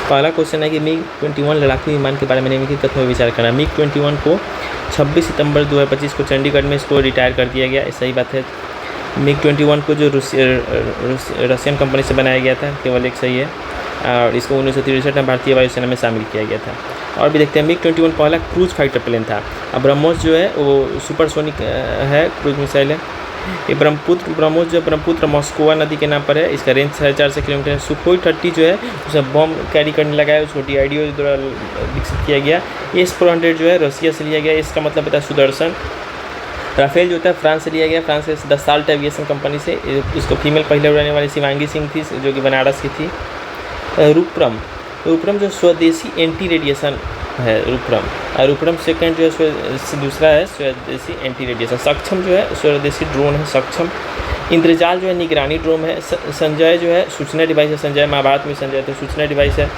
पहला क्वेश्चन है कि MiG-21 लड़ाकू विमान के बारे में निम्नलिखित कथनों पर विचार करना। MiG-21 को 26 सितंबर 2025 को चंडीगढ़ में इसको रिटायर कर दिया गया, सही बात है। MiG-21 को जो रशियन कंपनी से बनाया गया था, केवल एक सही है, और इसको 1963 में भारतीय वायुसेना में शामिल किया गया था। और भी देखते हैं, MiG-21 पहला क्रूज फाइटर प्लेन था। अब ब्रह्मोस जो है वो सुपरसोनिक है, क्रूज मिसाइल है। ये ब्रह्मोस जो ब्रह्मपुत्र मॉस्कोवा नदी के नाम पर है, इसका रेंज 450 किलोमीटर है। सुखोई 30 जो है उसमें बॉम्ब कैरी करने लगा है, छोटी आईडियो द्वारा विकसित किया गया। S-400 जो है रशिया से लिया गया, इसका मतलब होता है सुदर्शन। राफेल जो होता है फ्रांस से लिया गया, फ्रांस से दसाल्ट एविएशन कंपनी से। इसको फीमेल पहले उड़ाने वाली शिवांगी सिंह थी, जो कि बनारस की थी। रुपरम जो स्वदेशी एंटी रेडिएशन है, रुपरम सेकंड जो है दूसरा है स्वदेशी एंटी रेडिएशन। सक्षम जो है स्वदेशी ड्रोन है, सक्षम। इंद्रजाल जो है निगरानी ड्रोन है। संजय जो है सूचना डिवाइस है, संजय महाभारत में संजय तो सूचना डिवाइस है।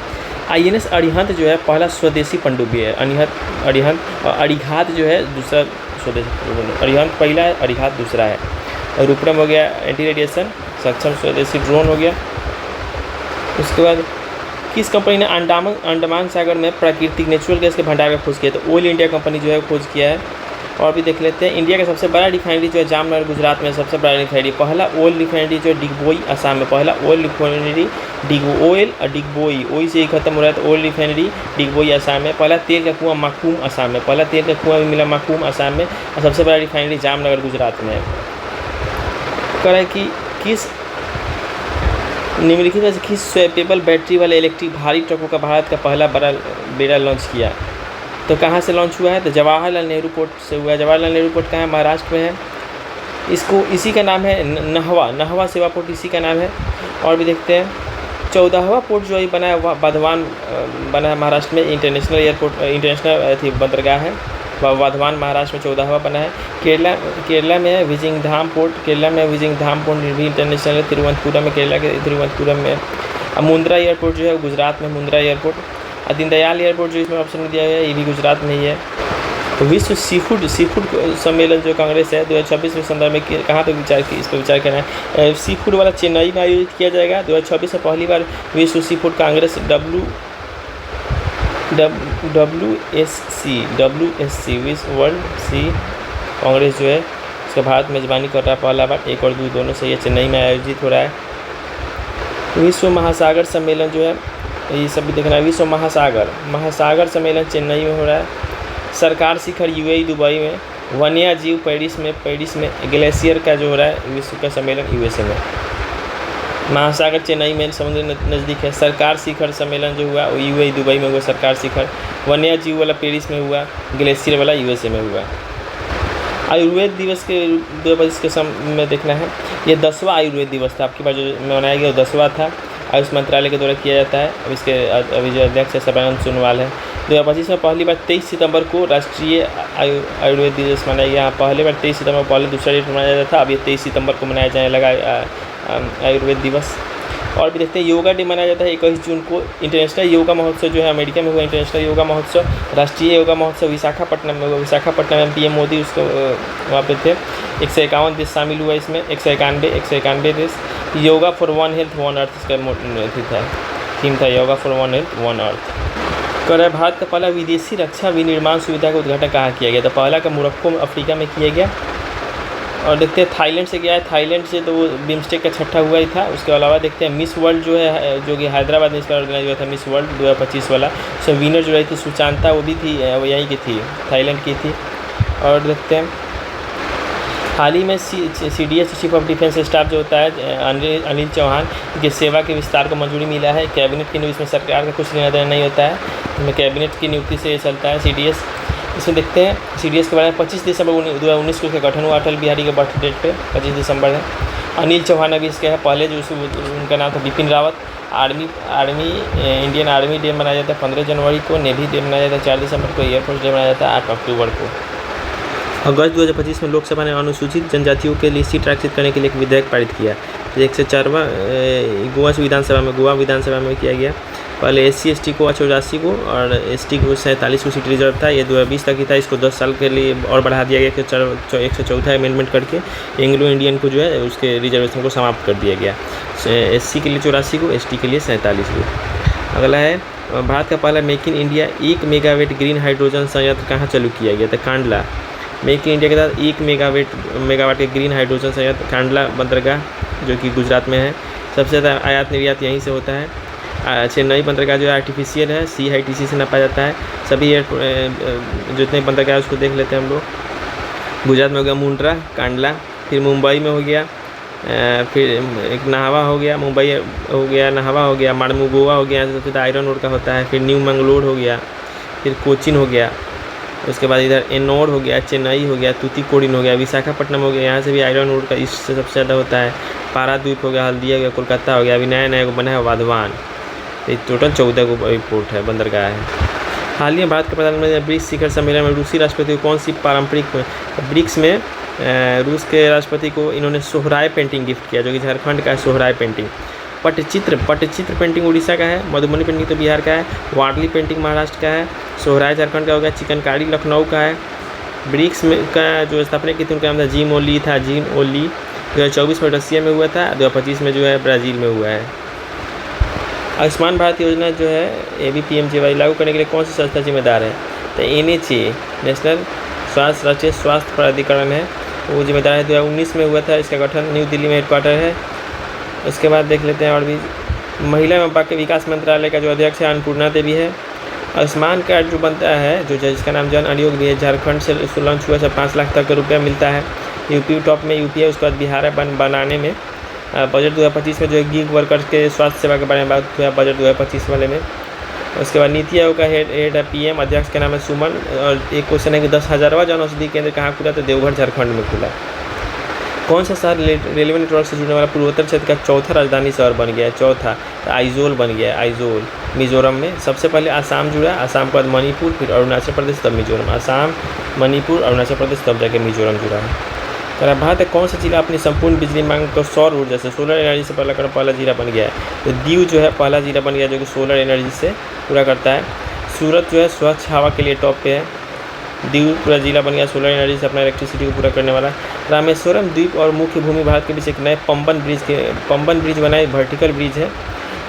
INS अरिहंत जो है पहला स्वदेशी पनडुब्बी है, अरिहंत। और अरिघात जो है दूसरा स्वदेशी, अरिहंत पहला है, अरिघात दूसरा है। रुपरम हो गया एंटी रेडिएशन, सक्षम स्वदेशी ड्रोन हो गया। उसके बाद किस कंपनी ने अंडमान सागर में प्राकृतिक नेचुरल गैस के भंडार का खोज किया? तो ऑयल इंडिया कंपनी जो है खोज किया है। और भी देख लेते हैं, इंडिया का सबसे बड़ा रिफाइनरी जो है जामनगर गुजरात में सबसे बड़ा रिफाइनरी। पहला ऑयल रिफाइनरी जो डिगबोई असम में, पहला ऑयल रिफाइनरी ऑयल और डिगबोई, ओई से ही खत्म हो रहा है, तो ऑयल रिफाइनरी डिगबोई असम में। पहला तेल का कुआं माकूम असम में, पहला तेल का कुआं भी मिला माकूम असम में। और सबसे बड़ा रिफाइनरी जामनगर गुजरात में है। कह रहा है कि किस निम्नलिखित में से किस स्वैपेबल बैटरी वाले इलेक्ट्रिक भारी ट्रकों का भारत का पहला बड़ा बेड़ा लॉन्च किया? तो कहाँ से लॉन्च हुआ है? तो जवाहरलाल नेहरू पोर्ट से हुआ है। जवाहरलाल नेहरू पोर्ट कहाँ है? महाराष्ट्र में है। इसको इसी का नाम है नहवा सेवा पोर्ट, इसी का नाम है। और भी देखते हैं, 14वां पोर्ट जो बना है वह बर्धमान बना है महाराष्ट्र में। इंटरनेशनल एयरपोर्ट, इंटरनेशनल थी बंदरगाह है, बर्धमान महाराष्ट्र में 14वां बना है। केरला में है विजिंगधाम पोर्ट, केरला में विजिंगधाम पोर्ट भी इंटरनेशनल है। तिरुवनंतपुरम में, केरला के तिरुवनंतपुरम में। अब मुंद्रा एयरपोर्ट जो है गुजरात में, मुंद्रा एयरपोर्ट। और दीनदयाल एयरपोर्ट जो इसमें ऑप्शन में दिया गया है, ये भी गुजरात में ही है। तो विश्व सी फूड सम्मेलन जो कांग्रेस है 2026 में संदर्भ में कहाँ पर इस पर विचार करना है? सी फूड वाला चेन्नई में आयोजित किया जाएगा। 2026 में पहली बार विश्व सी फूड कांग्रेस WSC विश्व वर्ल्ड सी कांग्रेस जो है इसका भारत मेजबानी कर रहा है पहला बार। 1 और 2 दोनों सही है, चेन्नई में आयोजित हो रहा है। विश्व महासागर सम्मेलन जो है ये सब भी देखना है। विश्व महासागर सम्मेलन चेन्नई में हो रहा है। सरकार शिखर UAE दुबई में। वन्य जीव पेरिस में। ग्लेशियर का जो हो रहा है विश्व का सम्मेलन USA में। महासागर चेन्नई में, समुद्र नज़दीक है। सरकार शिखर सम्मेलन जो हुआ वो UAE दुबई में हुआ, सरकार शिखर। वन्य जीव वाला पेरिस में हुआ, ग्लेशियर वाला USA में हुआ। आयुर्वेद दिवस के 2025 के समय में देखना है, ये 10वां आयुर्वेद दिवस था आपके पास जो मनाया गया, 10वां था। आयुष मंत्रालय के द्वारा किया जाता है। अब इसके अभी जो अध्यक्ष है सर्बानंद सोनोवाल है। 2025 में पहली बार 23 सितंबर को राष्ट्रीय आयुर्वेद दिवस मनाया गया। पहले बार 23 सितंबर, पहले दूसरा डेट मनाया जाता था, अब ये 23 सितंबर को मनाया जाने लगा आयुर्वेद दिवस। और भी देखते हैं, योगा डे मनाया जाता है 21 जून को। इंटरनेशनल योगा महोत्सव जो है अमेरिका में हुआ, इंटरनेशनल योगा महोत्सव। राष्ट्रीय योगा महोत्सव विशाखापट्टनम में हुआ, विशाखापट्टनम में PM मोदी उसको वहाँ पे थे। 151 देश शामिल हुआ इसमें, 191 देश। Yoga for one health one earth इसका थीम था, yoga for one health one earth. कर है भारत का पहला विदेशी रक्षा विनिर्माण सुविधा का उद्घाटन कहाँ किया गया? तो पहला का मोरक्को में, अफ्रीका में किया गया। और देखते हैं थाईलैंड से गया है, थाईलैंड से तो वो बिम्स्टेक का 6ठा हुआ ही था। उसके अलावा देखते हैं मिस वर्ल्ड जो है, जो कि हैदराबाद में इसका ऑर्गेनाइज हुआ था, मिस वर्ल्ड 2025 वाला। सो विनर जो रही थी सुचांता, वो भी थी, वो यहीं की थी, थाईलैंड की थी। और देखते हैं हाल ही में CDS chief of defence staff जो होता है अनिल चौहान की सेवा के विस्तार को मंजूरी मिला है। कैबिनेट की नियुक्ति, इसमें सरकार का कुछ लेना देना नहीं होता है, इसमें कैबिनेट की नियुक्ति से चलता है CDS। इसमें देखते हैं CDS के बारे में 25 दिसंबर 2019 को इसका गठन हुआ, अटल बिहारी के बर्थ डेट पे 25 दिसंबर है। अनिल चौहान अभी इसके है, पहले जो उनका नाम था Bipin Rawat. Indian army day मनाया जाता है 15 जनवरी को। नेवी डे मनाया जाता है 4 दिसंबर को। एयरफोर्स डे मनाया जाता है 8 अक्टूबर को। अगस्त 2025 में लोकसभा ने अनुसूचित जनजातियों के लिए सीट आरक्षित करने के लिए एक विधेयक पारित किया। तो 104वां गोवा विधानसभा में किया गया। पहले SC ST को 84 को और ST को 47 को सीट रिजर्व था। ये 2020 तक ही था, इसको 10 साल के लिए और बढ़ा दिया गया कि 104 अमेंडमेंट करके एंग्लो इंडियन को जो है उसके रिजर्वेशन को समाप्त कर दिया गया। SC के लिए 84 को, ST के लिए 47 को। अगला है भारत का पहला make in India 1 megawatt green hydrogen संयंत्र कहाँ चालू किया गया था? कांडला। मेक इन इंडिया के तहत 1 मेगावाट के ग्रीन हाइड्रोजन संयंत्र कांडला बंदरगाह जो कि गुजरात में है। सबसे ज़्यादा आयात निर्यात यहीं से होता है। चेन्नई बंदरगाह जो है आर्टिफिशियल है, CITC से नापा जाता है। सभी जितने बंदरगाह उसको देख लेते हैं हम लोग। गुजरात में हो गया मुंड्रा, कांडला, फिर मुंबई में हो गया, फिर एक नाहवा हो गया, मुंबई हो गया, नाहवा हो गया, माड़मू गोवा हो गया, सबसे ज़्यादा आयरन ओर का होता है। फिर न्यू मंगलोर हो गया, फिर कोचिन हो गया, उसके बाद इधर एन्नोर हो गया, चेन्नई हो गया, तूतीकोरिन हो गया, विशाखापट्टनम हो गया, यहाँ से भी आयरन ओर का इससे सबसे ज़्यादा होता है। पाराद्वीप हो गया, हल्दिया हो गया, कोलकाता हो गया, अभी नया नया को बना है वाधवान। ये टोटल 14 को पोर्ट है, बंदरगाह है। हाल ही में भारत के प्रधानमंत्री ब्रिक्स शिखर सम्मेलन में रूसी राष्ट्रपति को कौन सी पारंपरिक ब्रिक्स में रूस के राष्ट्रपति को इन्होंने सोहराय पेंटिंग गिफ्ट किया, जो कि झारखंड का है सोहराय पेंटिंग। पट्टचित्र पेंटिंग उड़ीसा का है, मधुबनी पेंटिंग तो बिहार का है, वारली पेंटिंग महाराष्ट्र का है, सोहराय झारखंड का हो गया, चिकनकारी लखनऊ का है। ब्रिक्स में का जो स्थापना की थी उनका नाम था जीन ओली था। जीन ओली 2024 में रसिया में हुआ था, 2025 में जो है ब्राज़ील में हुआ है। आयुष्मान भारत योजना जो है ABPMJY लागू करने के लिए कौन सी संस्था जिम्मेदार है? तो NHA नेशनल राष्ट्रीय स्वास्थ्य प्राधिकरण है, वो जिम्मेदार है। 2019 में हुआ था, इसका गठन न्यू दिल्ली में हेडक्वार्टर है। उसके बाद देख लेते हैं और भी महिला एवं बाल विकास मंत्रालय का जो अध्यक्ष है अन्नपूर्णा देवी है। आयुष्मान कार्ड जो बनता है जो जिसका नाम जन आयोग भी है, झारखंड से लॉन्च हुआ है, 5 लाख तक का रुपया मिलता है। यूपी टॉप में यूपी है, उसके बाद बिहार है बनाने में। बजट 2025 में जो गिग वर्कर्स के स्वास्थ्य सेवा के बारे में बात हुआ बजट 2025 वाले में। उसके बाद नीति आयोग का हेड है PM, अध्यक्ष का नाम है सुमन। और एक क्वेश्चन है कि 10,000वां जन औषधि केंद्र कहाँ खुला? तो देवघर झारखंड में खुला। कौन सा शहर रेलवे नेटवर्क से जुड़ने वाला पूर्वोत्तर क्षेत्र का चौथा राजधानी शहर बन गया है? चौथा आइजोल बन गया है। आइजोल मिजोरम में सबसे पहले आसाम जुड़ा, आसाम के बाद मणिपुर, फिर अरुणाचल प्रदेश, तब मिजोरम। आसाम, मणिपुर, अरुणाचल प्रदेश, तब जाके मिजोरम जुड़ा है। और भारत कौन सा जिला अपनी संपूर्ण बिजली मांग को सौर ऊर्जा से सोलर एनर्जी से पहला जिला बन गया है? तो दीव जो है पहला जिला बन गया जो कि सोलर एनर्जी से पूरा करता है। सूरत जो है स्वच्छ हवा के लिए टॉप पे है। दीव पूरा जिला बन गया सोलर एनर्जी से अपना इलेक्ट्रिसिटी को पूरा करने वाला। रामेश्वरम द्वीप और मुख्य भूमि भारत के बीच एक नए पंबन ब्रिज बना है, वर्टिकल ब्रिज है।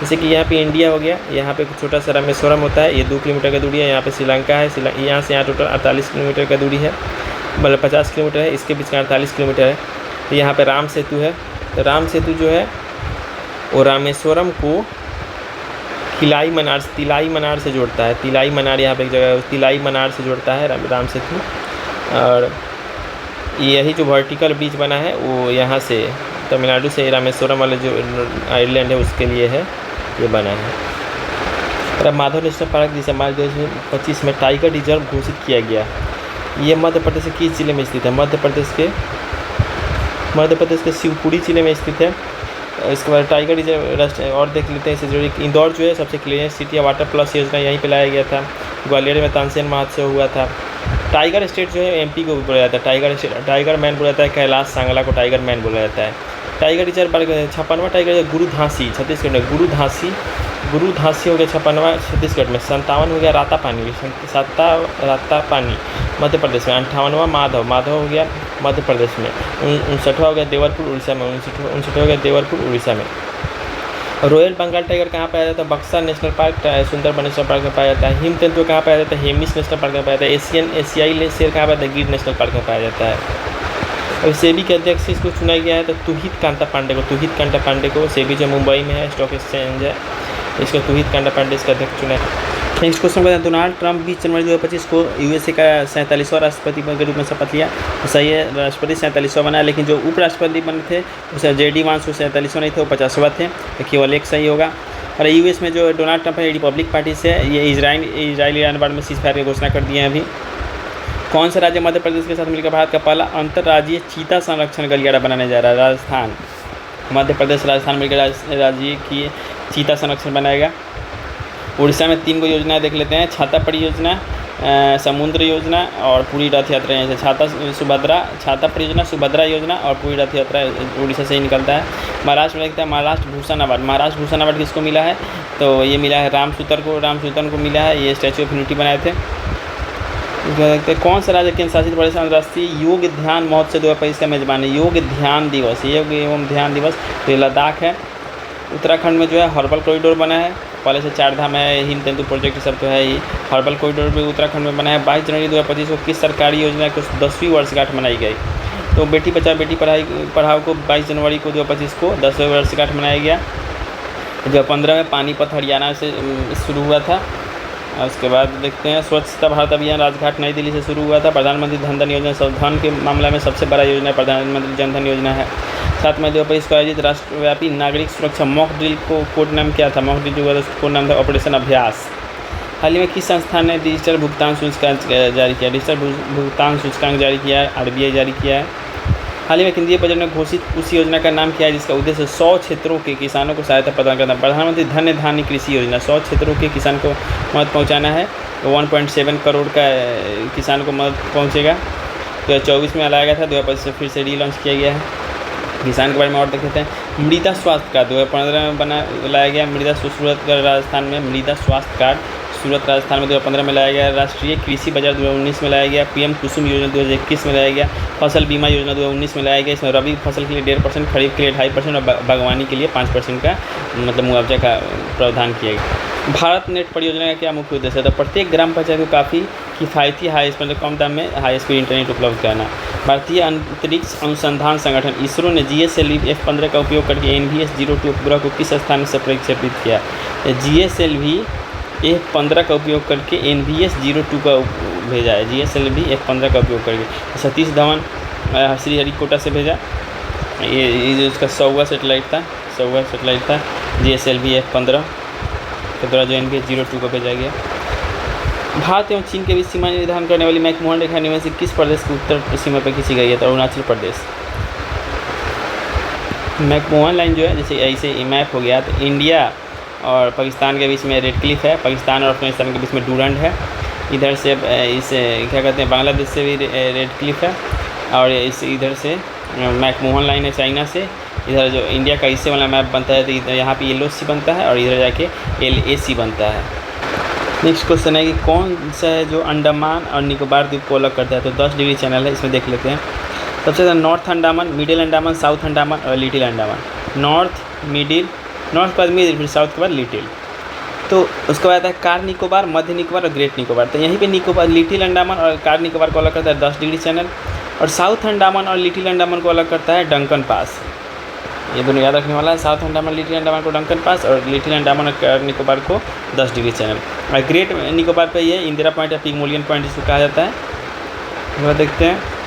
जैसे कि यहाँ पे इंडिया हो गया, यहाँ पे छोटा सा रामेश्वरम होता है, ये 2 किलोमीटर का दूरी है। यहाँ पे श्रीलंका है, यहाँ से यहाँ टोटल 48 किलोमीटर का दूरी है, मतलब 50 किलोमीटर है, इसके बीच का 48 किलोमीटर है। तो यहाँ पे राम सेतु है। तो राम सेतु जो है वो रामेश्वरम को तिलाई मनार से जोड़ता है। तिलाई मनार यहाँ पे एक जगह है, तिलाई मनार से जोड़ता है राम सेतु। और यही जो वर्टिकल ब्रिज बना है वो यहाँ से तमिलनाडु से रामेश्वरम वाले जो आइलैंड है उसके लिए है, ये बना है। और माधव नेशनल पार्क जिसे मार्च 2025 में टाइगर रिजर्व घोषित किया गया। ये मध्य प्रदेश के किस जिले में स्थित है? मध्य प्रदेश के शिवपुरी जिले में स्थित है। इसके बाद टाइगर रिजर्व और देख लेते हैं इससे जुड़ी। इंदौर जो है सबसे क्लीनेस्ट सिटी है, वाटर प्लस योजना यहीं पे लाया गया था। ग्वालियर में तानसेन महोत्सव हुआ था। टाइगर स्टेट जो है MP को भी बोला जाता है, टाइगर मैन बोला जाता है। कैलाश सांगला को टाइगर मैन बोला जाता है। टाइगर रिजर्व 56वां टाइगर गुरुधासी छत्तीसगढ़ में, गुरुधासी हो गया 56वां छत्तीसगढ़ में। 57 हो गया रातापानी मध्य प्रदेश में। 58वां माधव हो गया मध्य प्रदेश में। 59वां हो गया देवरपुर उड़ीसा में। 59वां हो गया देवरपुर उड़ीसा में। रॉयल बंगाल टाइगर कहाँ पाया जाता है? बक्सा national park, Sundarban national park में पाया जाता है। हिम तेंदुआ कहाँ पाया जाता है? हेमिस नेशनल पार्क में पाया जाता है। एशियाई शेर कहाँ पाया जाता है? गिर नेशनल पार्क में पाया जाता है। अब सेबी के अध्यक्ष इसको चुना गया है तो तुहित कांता पांडे को सेबी जो मुंबई में है, स्टॉक एक्सचेंज है, इसको तुहित कांता पांडे इसका अध्यक्ष चुना है। नेक्स्ट क्वेश्चन बताएं, डोनाल्ड ट्रंप 20 जनवरी 2025 को USA का 47वां राष्ट्रपति के रूप में शपथ लिया। तो सही है, राष्ट्रपति 47वां बना, लेकिन जो उपराष्ट्रपति बने थे उसे JD वांस 47वां नहीं थे, वो 50वां थे, तो केवल एक सही होगा। और US में जो डोनाल्ड ट्रंप है रिपब्लिक पार्टी से, ये इजराइल ईरान बार में सीज़फायर की घोषणा कर दिए हैं अभी। कौन सा राज्य मध्य प्रदेश के साथ मिलकर भारत का पहला अंतर्राज्यीय चीता संरक्षण गलियारा बनाने जा रहा है? राजस्थान। मध्य प्रदेश राजस्थान मिलकर राज्य की चीता संरक्षण बनाएगा। उड़ीसा में 3 योजनाएं देख लेते हैं, छाता परियोजना, समुद्र योजना और पूरी रथ यात्रा। यहाँ से छाता परियोजना, सुभद्रा योजना और पूरी रथ यात्रा उड़ीसा से ही निकलता है। महाराष्ट्र में देखते हैं महाराष्ट्र भूषण अवार्ड किसको मिला है? तो ये मिला है रामसूतन को मिला है, ये स्टैचू ऑफ यूनिटी बनाए थे। देखते हैं कौन सा राज्य केंद्र शासित प्रदेश अंतर्राष्ट्रीय योग ध्यान महोत्सव 2025 का मेजबान है? योग एवं ध्यान दिवस तो ये लद्दाख है। उत्तराखंड में जो है हर्बल कॉरिडोर बना है। पहले से 4 धाम है, हिम तेंदु प्रोजेक्ट सब तो है ही। हर्बल कॉरिडोर भी उत्तराखंड में बना है। 22 जनवरी 2025 को किस सरकारी योजना की 10वीं वर्षगांठ मनाई गई? तो बेटी बचाओ बेटी पढ़ाओ को 22 जनवरी को 2025 को 10वीं वर्षगांठ मनाया गया। 2015 में पानीपत हरियाणा से शुरू हुआ था। उसके बाद देखते हैं स्वच्छता भारत अभियान राजघाट नई दिल्ली से शुरू हुआ था। प्रधानमंत्री धन धन योजना धन के मामले में सबसे बड़ा योजना प्रधानमंत्री जन धन योजना है। 7 मई 2025 को आयोजित राष्ट्रव्यापी नागरिक सुरक्षा मॉक ड्रिल को कोड नाम क्या था? मॉक ड्रिल जो हुआ था उसका कोड नाम था ऑपरेशन अभ्यास। हाल ही में किस संस्थान ने डिजिटल भुगतान सूचकांक जारी किया? डिजिटल भुगतान सूचकांक जारी किया है, RBI जारी किया है। हाल ही में केंद्रीय बजट में घोषित उस योजना का नाम क्या है जिसका उद्देश्य 100 क्षेत्रों के किसानों को सहायता प्रदान करना? प्रधानमंत्री धन धान्य कृषि योजना। 100 क्षेत्रों के किसान को मदद पहुंचाना है। 1.7 करोड़ का किसान को मदद पहुंचेगा। 2024 में लाया गया था, 2025 से फिर से रीलॉन्च किया गया है। किसान के बारे में और देख लेते हैं। मृदा स्वास्थ्य कार्ड 2015 में लाया गया। मृदा सूरत राजस्थान में मृदा स्वास्थ्य कार्ड सूरत राजस्थान में 2015 में लाया गया। राष्ट्रीय कृषि बाजार 2019 में लाया गया। PM कुसुम योजना 2021 में लाया गया। फसल बीमा योजना 2019 में लाया गया। इसमें रबी फसल के लिए 1.5%, खरीफ के लिए 2.5% और बागवानी के लिए 5% का मतलब मुआवजा का प्रावधान किया गया। भारत नेट परियोजना का क्या मुख्य उद्देश्य है? तो प्रत्येक ग्राम पंचायत को काफ़ी किफ़ायती मतलब कम दाम में हाई स्पीड इंटरनेट उपलब्ध कराना। भारतीय अंतरिक्ष अनुसंधान संगठन इसरो ने GSLV F-15 का उपयोग करके NVS 02 उपग्रह को किस स्थान से प्रक्षेपित किया? GSLV F-15 का उपयोग करके NVS 02 का भेजा है। GSLV F-15 का उपयोग करके सतीश धवन श्रीहरिकोटा से भेजा। ये जो इसका 100वां सेटेलाइट था GSLV F-15 के द्वारा जो NVS 02 को भेजा गया। भारत एवं चीन के बीच सीमा निर्धारण करने वाली मैकमोहन रेखा निम्न से किस प्रदेश की उत्तर सीमा पर खींची गई है? तो अरुणाचल प्रदेश। मैकमोहन लाइन जो है जैसे ऐसे मैप हो गया, तो इंडिया और पाकिस्तान के बीच में रेड क्लिफ है। पाकिस्तान और अफगानिस्तान के बीच में डूरंड है। इधर से इसे क्या कहते हैं, बांग्लादेश से भी रेड क्लिफ है। और इस इधर से मैकमोहन लाइन है चाइना से। इधर जो इंडिया का इससे वाला मैप बनता है तो यहाँ पे LOC बनता है और इधर जाके LAC बनता है। नेक्स्ट क्वेश्चन है कि कौन सा है जो अंडमान और निकोबार द्वीप को अलग करता है? तो 10 डिग्री चैनल है, इसमें देख लेते हैं। सबसे ज़्यादा north Andaman, middle Andaman, south Andaman और लिटिल अंडमान। नॉर्थ के बाद मिडिल, फिर साउथ के बाद लिटिल। तो उसके बाद आता है कार निकोबार, मध्य निकोबार और ग्रेट निकोबार। तो यहीं पे निकोबार, लिटिल अंडमान और कार निकोबार को अलग करता है 10 डिग्री चैनल। और साउथ अंडमान और लिटिल अंडमान को अलग करता है डंकन पास। ये दोनों याद रखने वाला है। साउथ अंडमान लिटिल अंडमान को डंकन पास और लिटिल अंडमान और कार निकोबार को 10 डिग्री चैनल। और ग्रेट निकोबार पे ये इंदिरा पॉइंट या पिगमोलियन पॉइंट जिसको कहा जाता है। वह देखते हैं।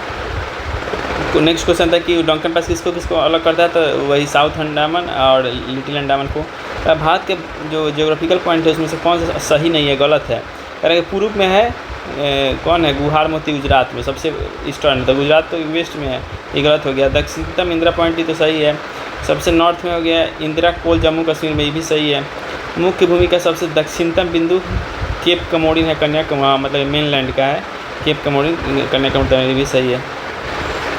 नेक्स्ट क्वेश्चन था कि डंकन पास किसको अलग करता है? तो वही साउथ अंडमान और लिटिल अंडमान को। भारत के जो जियोग्राफिकल पॉइंट है उसमें से कौन सा सही नहीं है, गलत है? कारण पूर्व में है कौन है? गुहार मोती गुजरात में सबसे ईस्टर्न, तो गुजरात तो वेस्ट में है, ये गलत हो गया। दक्षिणतम इंदिरा पॉइंट ही तो सही है। सबसे नॉर्थ में हो गया इंदिरा कोल जम्मू कश्मीर में, ये भी सही है। मुख्य भूमि का सबसे दक्षिणतम बिंदु केप कमोडिन है, कन्याकुमारी मतलब मेनलैंड का है केप कमोडिन, कन्याकुमारी, ये भी सही है।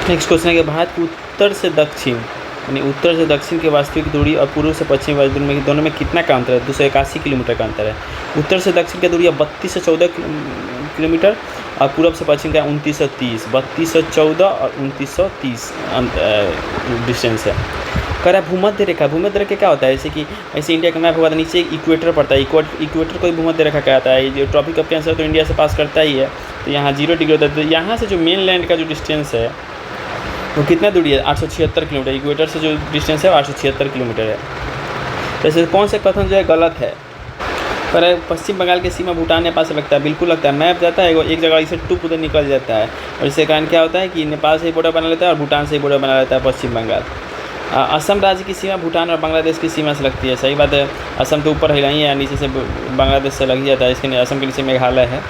नेक्स्ट क्वेश्चन है कि भारत की उत्तर से दक्षिण यानी उत्तर से दक्षिण की वास्तविक दूरी और पूर्व से पश्चिम वास्तविक दूरी में दोनों में कितना का अंतर है? 281 किलोमीटर का अंतर है। उत्तर से दक्षिण की दूरी 32 से 14 किलोमीटर और पूर्व से पश्चिम का 2930। 3214 और 2930 डिस्टेंस है। कह रहा है भूमध्य रेखा क्या होता है? जैसे कि ऐसे इंडिया का मैप हुआ था, नीचे इक्वेटर पड़ता है। इक्वेटर को भूमध्य रेखा कहता है। ये ट्रॉपिक ऑफ कैंसर तो इंडिया से पास करता ही है, तो यहाँ 0 डिग्री होता है। तो यहाँ से जो मेन लैंड का जो डिस्टेंस है वो कितना दूरी है? 876 किलोमीटर। इक्वेटर से जो डिस्टेंस है वो 876 किलोमीटर है। जैसे कौन से कथन जो है गलत है? पर पश्चिम बंगाल की सीमा भूटान नेपाल से लगता है, बिल्कुल लगता है। मैप जाता है एक जगह इसे टूप उधर निकल जाता है और इसके कारण क्या होता है कि नेपाल से ही बॉर्डर बना लेता है और भूटान से ही बॉर्डर बना लेता है पश्चिम बंगाल। असम राज्य की सीमा भूटान और बांग्लादेश की सीमा से लगती है, सही बात है। असम तो ऊपर ही है, नीचे से बांग्लादेश से लग जाता है, इसके असम के नीचे मेघालय है।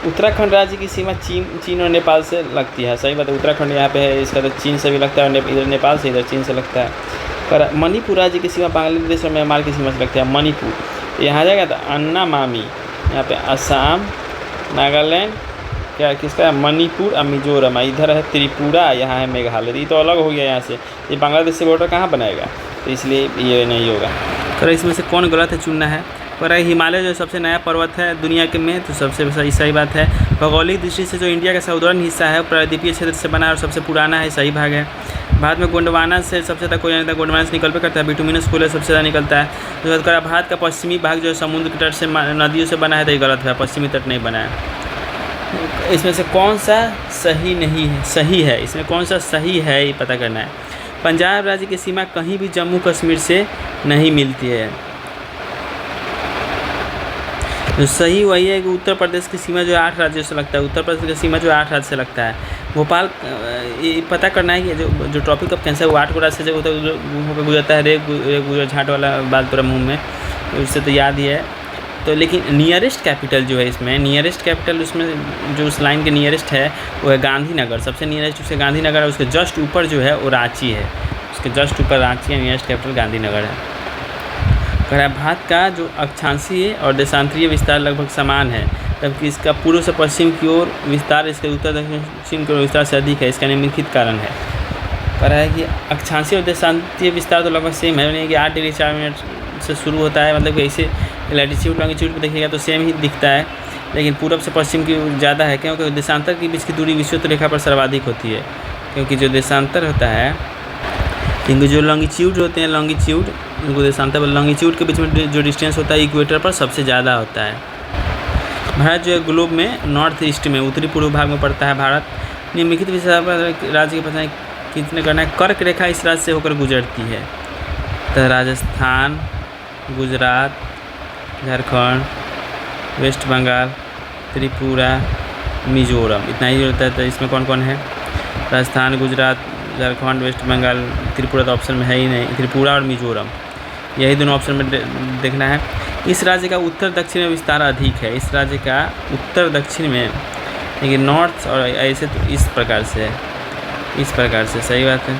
उत्तराखंड राज्य की सीमा चीन और नेपाल से लगती है, सही बात है। उत्तराखंड यहाँ पे है, इसका तो चीन से भी लगता है और इधर नेपाल से, इधर चीन से लगता है। पर मणिपुर राज्य की सीमा बांग्लादेश और म्यांमार की सीमा से लगती है। मणिपुर यहाँ जाएगा तो अन्ना मामी, यहाँ पे असम, नागालैंड, क्या किसका है? मणिपुर और मिजोरम। इधर है त्रिपुरा, यहाँ है मेघालय। ये तो अलग हो गया यहाँ से। ये बांग्लादेश से बॉर्डर कहाँ बनाएगा? तो इसलिए ये नहीं होगा। तो इसमें से कौन गलत है चुनना है? पर हिमालय जो सबसे नया पर्वत है दुनिया के में, तो सबसे सही बात है। भौगोलिक दृष्टि से जो इंडिया का साउदर्न हिस्सा है वो प्रायद्वीपीय क्षेत्र से बना है और सबसे पुराना है, सही भाग है। भारत में गोंडवाना से सबसे ज़्यादा कोयला निकलता है, गोंडवाना से निकल पे करता है, बिटुमिनस कोयला सबसे ज़्यादा निकलता है। जो बात करा भारत का पश्चिमी भाग जो है समुद्र के तट से नदियों से बना है, तो ये गलत है, पश्चिमी तट नहीं बना है। इसमें से कौन सा सही नहीं है, सही है, इसमें कौन सा सही है ये पता करना है। पंजाब राज्य की सीमा कहीं भी जम्मू कश्मीर से नहीं मिलती है। जो सही वही है कि उत्तर प्रदेश की सीमा जो 8 राज्यों से लगता है, उत्तर प्रदेश की सीमा जो 8 राज्य से लगता है। भोपाल ये पता करना है कि जो टॉपिक ऑफ कैंसर वो 8 को राज्य से जब होकर गुजरता है, रे झाट वाला बात पूरा मुँह में, उससे तो याद ही है। तो लेकिन नियरेस्ट कैपिटल जो है इसमें, नियरेस्ट कैपिटल उसमें जो उस लाइन के नियरेस्ट है वो है गांधीनगर, सबसे नियरेस्ट उसके गांधीनगर है। उसके जस्ट ऊपर जो है वो रांची है, उसके जस्ट ऊपर रांची है, नियरेस्ट कैपिटल गांधीनगर है। भारत का जो अक्षांशीय और देशांतरीय विस्तार लगभग समान है, जबकि इसका पूर्व से पश्चिम की ओर विस्तार इसके उत्तर दक्षिण की ओर विस्तार से अधिक है। इसका निम्नलिखित कारण है। कह रहा है कि अक्षांशीय और देशांतरीय विस्तार तो लगभग सेम है, यानी कि 8 डिग्री 4 मिनट से शुरू होता है, मतलब कि ऐसे लैटिट्यूड लॉन्गिट्यूड पर देखिएगा तो सेम ही दिखता है, लेकिन पूरब से पश्चिम की ज़्यादा है, क्योंकि देशांतर के बीच की दूरी विषुवत रेखा पर सर्वाधिक होती है। क्योंकि जो देशांतर होता है, इनके जो लॉन्गिट्यूड होते हैं, लॉन्गिट्यूड इनको देशांतर, लॉन्गिट्यूड के बीच में जो डिस्टेंस होता है इक्वेटर पर सबसे ज़्यादा होता है। भारत जो है ग्लोब में नॉर्थ ईस्ट में उत्तरी पूर्व भाग में पड़ता है। भारत निम्नलिखित विषय पर राज्य की पहचान कितने करना है। कर्क रेखा इस राज्य से होकर गुजरती है, तो राजस्थान, गुजरात, झारखंड, वेस्ट बंगाल, त्रिपुरा, मिजोरम, इतना ही होता है। तो इसमें कौन कौन है, राजस्थान, गुजरात, झारखंड, वेस्ट बंगाल, त्रिपुरा तो ऑप्शन में है ही नहीं, त्रिपुरा और मिजोरम यही दोनों ऑप्शन में देखना है। इस राज्य का उत्तर दक्षिण में विस्तार अधिक है, इस राज्य का उत्तर दक्षिण में, लेकिन नॉर्थ और ऐसे तो इस प्रकार से है, इस प्रकार से, सही बात है।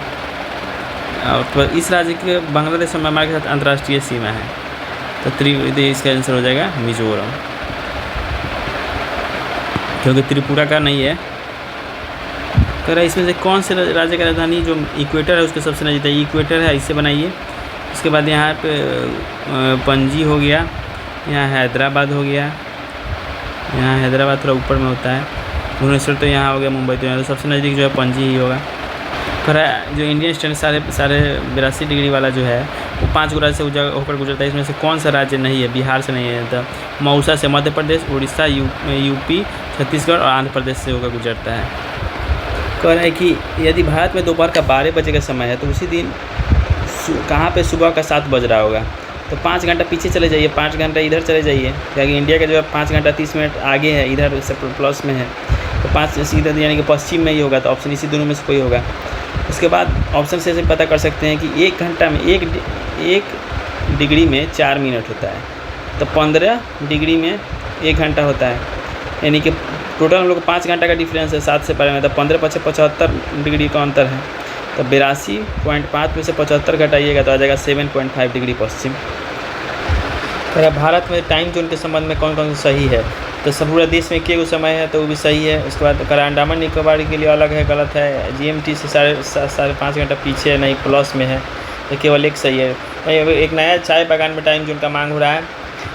और तो इस राज्य के बांग्लादेश और म्यांमार के साथ अंतर्राष्ट्रीय सीमा है, तो इसका आंसर हो जाएगा मिजोरम, क्योंकि त्रिपुरा का नहीं है। कह रहा है इसमें से कौन से राज्य का राजधानी जो इक्वेटर है उसके सबसे नज़दीक है, इक्वेटर है, इससे बनाइए। उसके बाद यहाँ पे पणजी हो गया, यहाँ हैदराबाद हो गया, यहाँ हैदराबाद थोड़ा ऊपर में होता है, भुवनेश्वर तो यहाँ हो गया, मुंबई तो यहाँ, तो सबसे नज़दीक जो है पणजी ही होगा। कह रहा है जो इंडियन स्टैंडर्ड साढ़े 82 डिग्री वाला जो है वो 5 राज्य से होकर गुजरता है। इसमें से कौन सा राज्य नहीं है, बिहार से नहीं है, तो मौसा से मध्य प्रदेश, उड़ीसा, यूपी, छत्तीसगढ़ और आंध्र प्रदेश से होकर गुजरता है। कह रहा है कि यदि भारत में दोपहर का 12 बजे का समय है तो उसी दिन कहाँ पे सुबह का 7 बज रहा होगा, तो 5 घंटा पीछे चले जाइए, 5 घंटा इधर चले जाइए, क्योंकि इंडिया का जो है 5 घंटा 30 मिनट आगे है, इधर से प्लस में है, तो 5 सीधा यानी कि पश्चिम में ही होगा, तो ऑप्शन इसी दोनों में से कोई होगा। उसके बाद ऑप्शन से पता कर सकते हैं कि 1 घंटा में 1 डिग्री में 4 मिनट होता है, तो 15 डिग्री में 1 घंटा होता है, यानी कि टोटल हम लोग 5 घंटा का डिफरेंस है 7 से 12 में, तो 15 × 75 डिग्री का अंतर है, तो 82.5 में से 75 घटाइएगा तो आ जाएगा 7.5 डिग्री पश्चिम। तो भारत में टाइम जोन के संबंध में कौन कौन सही है, तो सब पूरा देश में एक समय है तो वो भी सही है। उसके बाद करा अंडमान निकोबार के लिए अलग है, गलत है, GMT से 5.5 घंटा पीछे है, नहीं प्लस में है, तो केवल एक सही है। एक नया चाय बागान में टाइम जोन का मांग हो रहा है।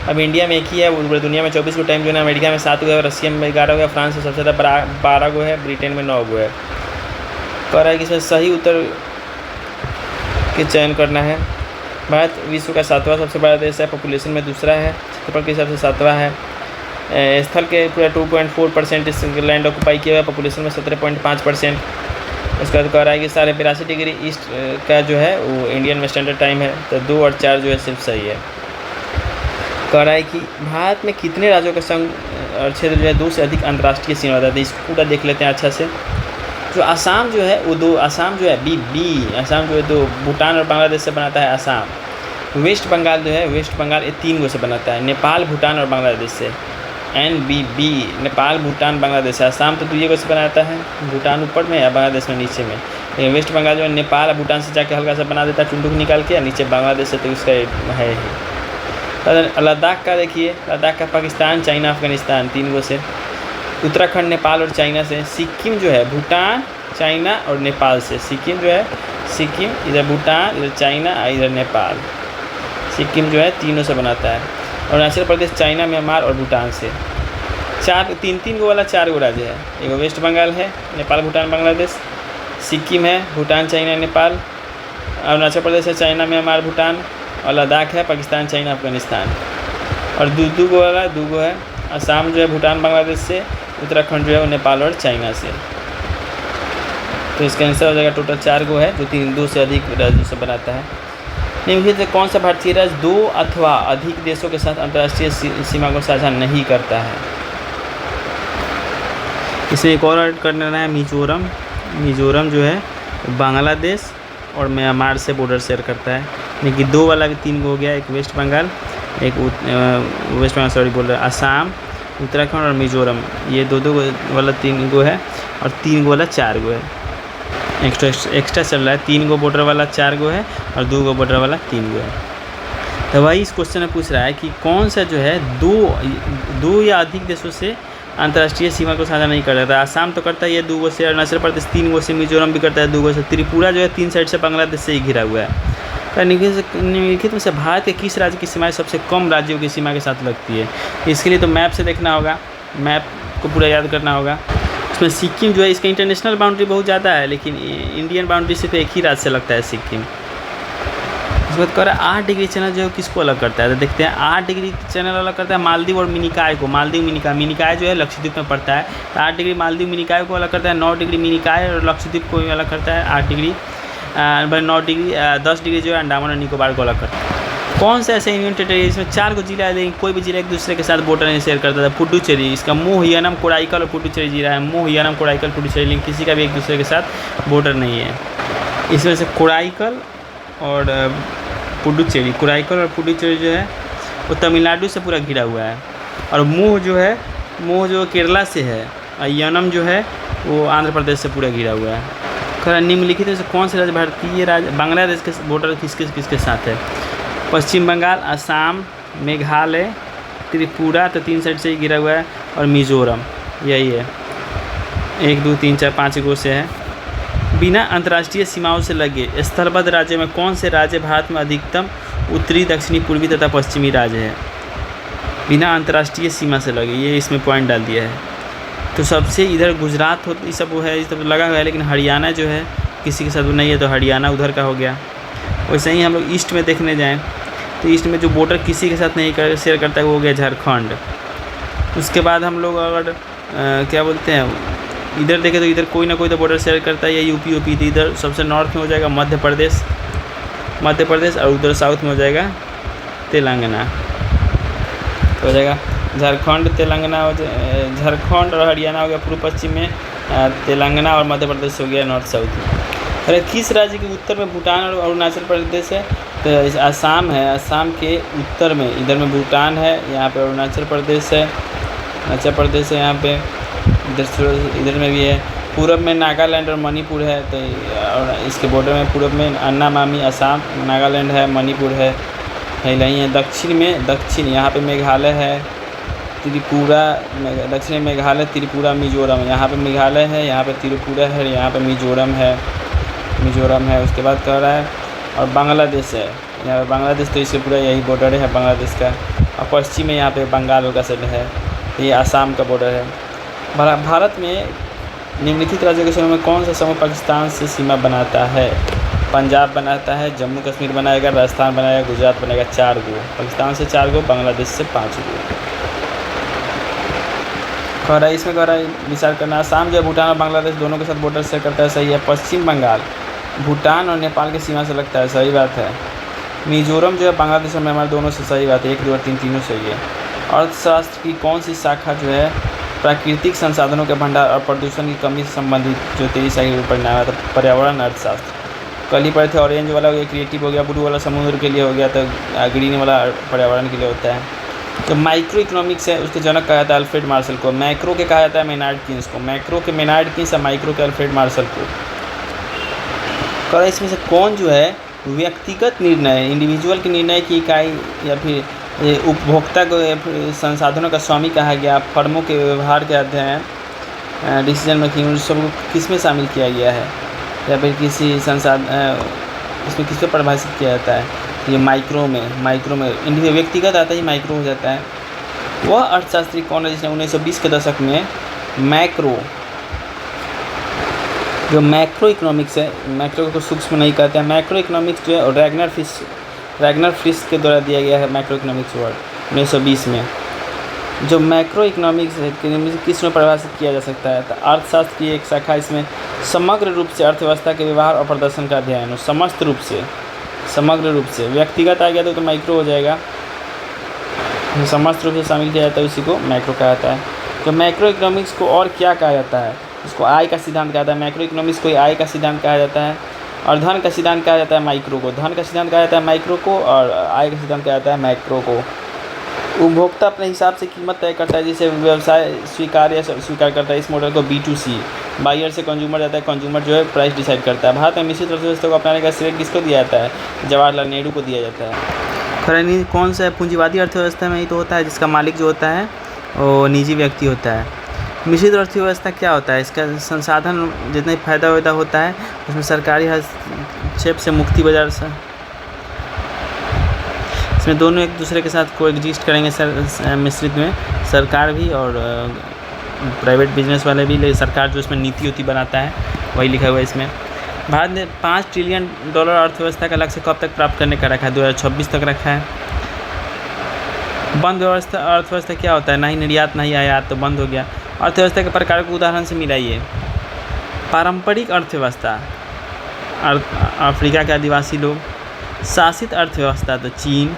अब इंडिया में एक ही है, पूरी दुनिया में 24 को टाइम जोन है, अमेरिका में 7 गो है, रशिया में 11 गो है, फ्रांस में सबसे ज़्यादा 12 गो है, ब्रिटेन में 9 गो है। कह रहा है कि इसमें सही उत्तर के चयन करना है। भारत विश्व का 7वां सबसे बड़ा देश है, पॉपुलेशन में दूसरा है, क्षेत्रफल के हिसाब से 7वां है, स्थल के पूरा 2.4% इस लैंड ऑक्यूपाई किया हुआ है, पॉपुलेशन में 17.5%। उसके बाद कह रहा है कि 82.5 डिग्री ईस्ट का जो है वो इंडियन में स्टैंडर्ड टाइम है, तो 2 और 4 जो है सिर्फ सही है। कह रहा है कि भारत में कितने राज्यों का संघ और क्षेत्र जो है 2 से अधिक अंतर्राष्ट्रीय सीमा होता है, तो इसको पूरा देख लेते हैं अच्छा से। जो आसाम जो है वो 2, आसाम जो है बी आसाम जो है 2 भूटान और बांग्लादेश से बनाता है आसाम। वेस्ट बंगाल जो है, वेस्ट बंगाल ये 3 गो से बनाता है, नेपाल, भूटान और बांग्लादेश से, NBB नेपाल, भूटान, बांग्लादेश। आसाम तो 2 गो से बनाता है, भूटान ऊपर में या बांग्लादेश में नीचे में, लेकिन वेस्ट बंगाल जो है नेपाल और भूटान से जाके हल्का सा बना देता है टुंडुक निकाल के, नीचे बांग्लादेश से, तो उसका है ही। लद्दाख का देखिए, लद्दाख का पाकिस्तान, चाइना, अफगानिस्तान 3 गो से, उत्तराखंड नेपाल और चाइना से, सिक्किम जो है भूटान, चाइना और नेपाल से, सिक्किम जो है, सिक्किम इधर भूटान, इधर चाइना, इधर नेपाल, सिक्किम जो है 3 से बनाता है। अरुणाचल प्रदेश चाइना, म्यांमार और भूटान से, तीन गो वाला 4 गो राज्य है। एगो वेस्ट बंगाल है, नेपाल भूटान बांग्लादेश, सिक्किम है, भूटान चाइना नेपाल, अरुणाचल प्रदेश है, चाइना म्यांमार भूटान, और लद्दाख है, पाकिस्तान चाइना अफगानिस्तान। और दो गो वाला 2 गो है, असम जो है भूटान बांग्लादेश से, उत्तराखंड जो है वो नेपाल और चाइना से। तो इसका आंसर हो जाएगा टोटल 4 गो है, जो 2 से अधिक राज्यों से बनाता है। निम्नलिखित से कौन सा भारतीय राज्य 2 अथवा अधिक देशों के साथ अंतर्राष्ट्रीय सीमा को साझा नहीं करता है? इसमें एक और ऐड करना है मिजोरम। मिजोरम जो है बांग्लादेश और म्यांमार से बॉर्डर शेयर करता है। लेकिन 2 वाला भी 3 गो हो गया, एक वेस्ट बंगाल, एक वेस्ट बंगाल सॉरी बोल रहे हैं, असम, उत्तराखंड और मिजोरम, ये 2 वाला 3 गो है, और 3 गो वाला 4 गो है। एक्स्ट्रा चल रहा है, 3 गो बॉर्डर वाला 4 गो है, और 2 गो बॉर्डर वाला 3 गो है। तो वही इस क्वेश्चन में पूछ रहा है कि कौन सा जो है दो या अधिक देशों से अंतर्राष्ट्रीय सीमा को साझा नहीं कर रहा था। आसाम तो करता है ये 2 गो से, अरुणाचल प्रदेश 3 गो से, मिजोरम भी करता है 2 गो से, त्रिपुरा जो है 3 साइड से बांग्लादेश से ही घिरा हुआ है। तो निम्नलिखित में से भारत के किस राज्य की सीमाएं सबसे कम राज्यों की सीमा के साथ लगती है? इसके लिए तो मैप से देखना होगा, मैप को पूरा याद करना होगा। इसमें सिक्किम जो है, इसका इंटरनेशनल बाउंड्री बहुत ज़्यादा है, लेकिन इंडियन बाउंड्री सिर्फ एक ही राज्य से लगता है, सिक्किम। इसके बाद कह रहा है 8 डिग्री चैनल जो है किसको अलग करता है? तो देखते हैं 8 डिग्री चैनल अलग करता है मालदीव और मिनिकॉय को। मालदीव मिनिकॉय जो है लक्षद्वीप में पड़ता है, तो 8 डिग्री मालदीव मिनिकॉय को अलग करता है। 9 डिग्री मिनिकॉय और लक्षद्वीप को अलग करता है 8 डिग्री। 9 डिग्री 10 डिग्री जो है अंडमान और निकोबार को अलग करता है। कौन सा ऐसा यूनियन टेरिटरी इसमें 4 गो जिला है, लेकिन कोई भी जिला एक दूसरे के साथ बॉर्डर नहीं शेयर करता था? पुडुचेरी, इसका मोहयनम कोडाइकल और पुडुचेरी जिला है, मोहयनम कोडाइकल पुडुचेरी, लेकिन किसी का भी एक दूसरे के साथ बॉर्डर नहीं है। इसमें से कोडाइकल और पुडुचेरी, कोडाइकल और पुडुचेरी जो है वो तमिलनाडु से पूरा घिरा हुआ है, और मोह जो केरला से है, और यनम जो है वो आंध्र प्रदेश से पूरा घिरा हुआ है। खैर निम्नलिखित में से कौन से राज्य भारतीय राज्य बांग्लादेश के बॉर्डर किसके साथ है? पश्चिम बंगाल, असम, मेघालय, त्रिपुरा, तो 3 साइड से ही घिरा हुआ है, और मिजोरम, यही है। 1 2 3 4 5 गो से है। बिना अंतर्राष्ट्रीय सीमाओं से लगे स्थलबद्ध राज्य में कौन से राज्य भारत में अधिकतम उत्तरी, दक्षिणी, पूर्वी तथा पश्चिमी राज्य है? बिना अंतर्राष्ट्रीय सीमा से लगे, ये इसमें पॉइंट डाल दिया है। तो सबसे इधर गुजरात हो, ये सब वो है, ये सब लगा हुआ है, लेकिन हरियाणा जो है किसी के साथ नहीं है, तो हरियाणा उधर का हो गया। वैसे ही हम लोग ईस्ट में देखने जाएँ तो ईस्ट में जो बॉर्डर किसी के साथ नहीं शेयर करता है वो हो गया झारखंड। उसके बाद हम लोग अगर क्या बोलते हैं इधर देखें तो इधर कोई ना कोई तो बॉर्डर शेयर करता है, या यूपी तो इधर सबसे नॉर्थ में हो जाएगा मध्य प्रदेश, और उधर साउथ में हो जाएगा तेलंगाना, तो हो जाएगा झारखंड, तेलंगाना, झारखंड और हरियाणा हो गया पूर्व पश्चिम में, तेलंगाना और मध्य प्रदेश हो गया नॉर्थ साउथ में। अरे किस राज्य के उत्तर में भूटान और अरुणाचल प्रदेश है? तो आसाम है, आसाम के उत्तर में, इधर में भूटान है, यहाँ पे अरुणाचल प्रदेश है, यहाँ पे इधर में भी है। पूरब में नागालैंड और मणिपुर है, तो और इसके बॉर्डर में पूरब में अन्ना मामी, असम, नागालैंड है, मणिपुर है, नहीं है। दक्षिण यहाँ पे मेघालय है, त्रिपुरा, दक्षिण में मेघालय, त्रिपुरा, मिजोरम, यहाँ पे मेघालय है, यहाँ पे त्रिपुरा है, यहाँ पे मिजोरम है। उसके बाद कह रहा है और बांग्लादेश है, यहाँ पे बांग्लादेश, तो इससे पूरा यही बॉर्डर है बांग्लादेश का। और पश्चिम में यहाँ पे बंगाल का सेट है, ये आसाम का बॉर्डर है। भारत में निम्नलिखित राज्यों के समूह में कौन सा समूह पाकिस्तान से सीमा बनाता है? पंजाब बनाता है, जम्मू कश्मीर बनाएगा, राजस्थान बनाएगा, गुजरात बनाएगा। 4 गो, पाकिस्तान से 4 गो, बांग्लादेश से 5 गो। कह रहा है इसमें कह रहा है विचार करना, आसाम जो है भूटान और बांग्लादेश दोनों के साथ बॉर्डर शेयर करता है, सही है। पश्चिम बंगाल भूटान और नेपाल की सीमा से लगता है, सही बात है। मिजोरम जो है बांग्लादेश और म्यांमार दोनों से, सही बात है। 1 2 और 3 तीनों सही है। अर्थशास्त्र की कौन सी शाखा जो है प्राकृतिक संसाधनों के भंडार और प्रदूषण की कमी से संबंधित जो 23 साल परिणाम है? तो पर्यावरण अर्थशास्त्र। कल ही पढ़े थे, ऑरेंज वाला हो गया क्रिएटिव हो गया, ब्लू वाला समुद्र के लिए हो गया, तो ग्रीन वाला पर्यावरण के लिए होता है। तो माइक्रो इकोनॉमिक्स है, उसके जनक कहा जाता है अल्फ्रेड मार्शल को। मैक्रो के कहा जाता है मेनार्ड किन्स को, मैक्रो के मेनार्ड किन्स और माइक्रो के अल्फ्रेड मार्शल को। इसमें से कौन जो है व्यक्तिगत निर्णय, इंडिविजुअल के निर्णय की इकाई या फिर उपभोक्ता को संसाधनों का स्वामी कहा गया, फर्मों के व्यवहार के अध्ययन, डिसीजन मेकिंग, सबको किस में शामिल किया गया है? या फिर किसी इसमें किस पे परिभाषित किया जाता है? ये माइक्रो में व्यक्तिगत आता है, ये माइक्रो हो जाता है। वह अर्थशास्त्री कौन है जिसने 1920 के दशक में जो मैक्रो इकोनॉमिक्स है, मैक्रो को सूक्ष्म नहीं कहते हैं, मैक्रो इकोनॉमिक्स जो है रैगनर फिश के द्वारा दिया गया है मैक्रो इकोनॉमिक्स वर्ड 1920 में। जो मैक्रो इकोनॉमिक्स है किस में परिभाषित किया जा सकता है, तो अर्थशास्त्र की एक शाखा, इसमें समग्र रूप से अर्थव्यवस्था के व्यवहार और प्रदर्शन का अध्ययन हो, समस्त रूप से, समग्र रूप से। व्यक्तिगत आ गया तो माइक्रो हो जाएगा, समस्त रूप से शामिल किया जाता है, उसी को मैक्रो कहा जाता है। तो मैक्रो इकोनॉमिक्स को और क्या कहा जाता है, इसको आय का सिद्धांत कहा जाता है। मैक्रो इकोनॉमिक्स को आय का सिद्धांत कहा जाता है, और धन का सिद्धांत कहा जाता है माइक्रो को, धन का सिद्धांत कहा जाता है माइक्रो को, और आय का सिद्धांत कहा जाता है मैक्रो को। उपभोक्ता अपने हिसाब से कीमत तय करता है, जिसे व्यवसाय स्वीकार करता है। इस मॉडल को B2C, बायर से कंज्यूमर जाता है, कंज्यूमर जो है प्राइस डिसाइड करता है। भारत में मिश्रित अर्थव्यवस्था को अपनाने का श्रेय किसको दिया जाता है, जवाहरलाल नेहरू को दिया जाता है। खैर कौन सा है, पूंजीवादी अर्थव्यवस्था में ही तो होता है, जिसका मालिक जो होता है वो निजी व्यक्ति होता है। मिश्रित अर्थव्यवस्था क्या होता है, इसका संसाधन जितना फायदा होता है उसमें सरकारी हस्तक्षेप से मुक्ति बाजार से, इसमें दोनों एक दूसरे के साथ कोएग्जिस्ट करेंगे। मिश्रित में सरकार भी और प्राइवेट बिजनेस वाले भी, लेकिन सरकार जो इसमें नीति उति बनाता है वही लिखा हुआ है इसमें। भारत ने $5 ट्रिलियन अर्थव्यवस्था का लक्ष्य कब तक प्राप्त करने का रखा है, 2026 तक रखा है। बंद अर्थव्यवस्था क्या होता है, ना ही निर्यात ना ही आयात, तो बंद हो गया। अर्थव्यवस्था के प्रकार को उदाहरण से मिलाइए। पारंपरिक अर्थव्यवस्था अफ्रीका के आदिवासी लोग, शासित अर्थव्यवस्था तो चीन,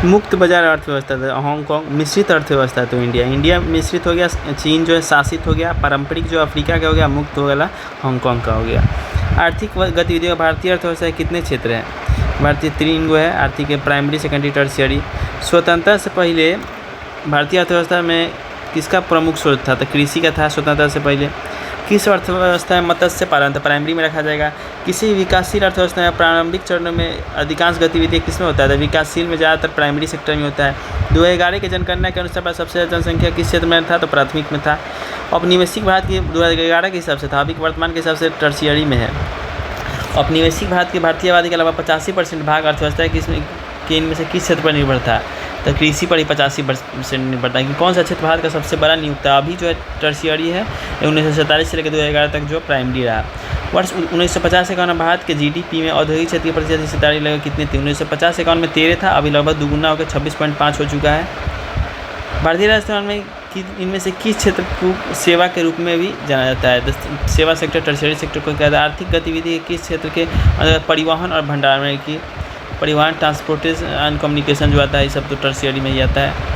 मुक्त बाजार अर्थव्यवस्था तो हांगकांग, मिश्रित अर्थव्यवस्था तो इंडिया मिश्रित हो गया, चीन जो है शासित हो गया, पारंपरिक जो अफ्रीका का हो गया, मुक्त हो गया हांगकांग का हो गया। आर्थिक गतिविधियों, भारतीय अर्थव्यवस्था कितने क्षेत्र हैं, भारतीय 3 है आर्थिक, प्राइमरी, सेकेंडरी, टर्शियरी। स्वतंत्रता से पहले भारतीय अर्थव्यवस्था में किसका प्रमुख स्रोत था, तो कृषि का था स्वतंत्रता से पहले। किस अर्थव्यवस्था में मत्स्य पालन तो प्राइमरी में रखा जाएगा। किसी विकासशील अर्थव्यवस्था में प्रारंभिक चरणों में अधिकांश गतिविधि किस में होता है, तो विकासशील में ज़्यादातर प्राइमरी सेक्टर में होता है। 2011 की जनगणना के अनुसार सबसे ज़्यादा जनसंख्या किस क्षेत्र में था, तो प्राथमिक में था। औपनिवेशिक भारत की 2011 के हिसाब से था, अभी वर्तमान के हिसाब से टर्शियरी में है। औपनिवेशिक भारत की भारतीय आबादी के अलावा 85% भाग अर्थव्यवस्था के इनमें से किस क्षेत्र पर निर्भर था, तो कृषि पर ही 85% निर्भर था। कौन सा क्षेत्र भारत का सबसे बड़ा नियुक्त है, अभी जो है टर्शियरी है, 1947 से लेकर 2011 तक जो प्राइमरी रहा। वर्ष 1950-51 में भारत के GDP में औद्योगिक क्षेत्र की प्रतिशत हिस्सेदारी लगभग कितनी थी, 1950-51 में 13 था, अभी लगभग दुगुना होकर 26.5 हो चुका है। भारतीय राजस्थान में इनमें से किस क्षेत्र को सेवा के रूप में भी जाना जाता है, तो सेवा सेक्टर, टर्शियरी सेक्टर को कहता है। आर्थिक गतिविधि किस क्षेत्र के परिवहन और भंडारण की, परिवहन, ट्रांसपोर्टेशन एंड कम्युनिकेशन जो आता है, ये सब तो टर्शियरी में ही आता है।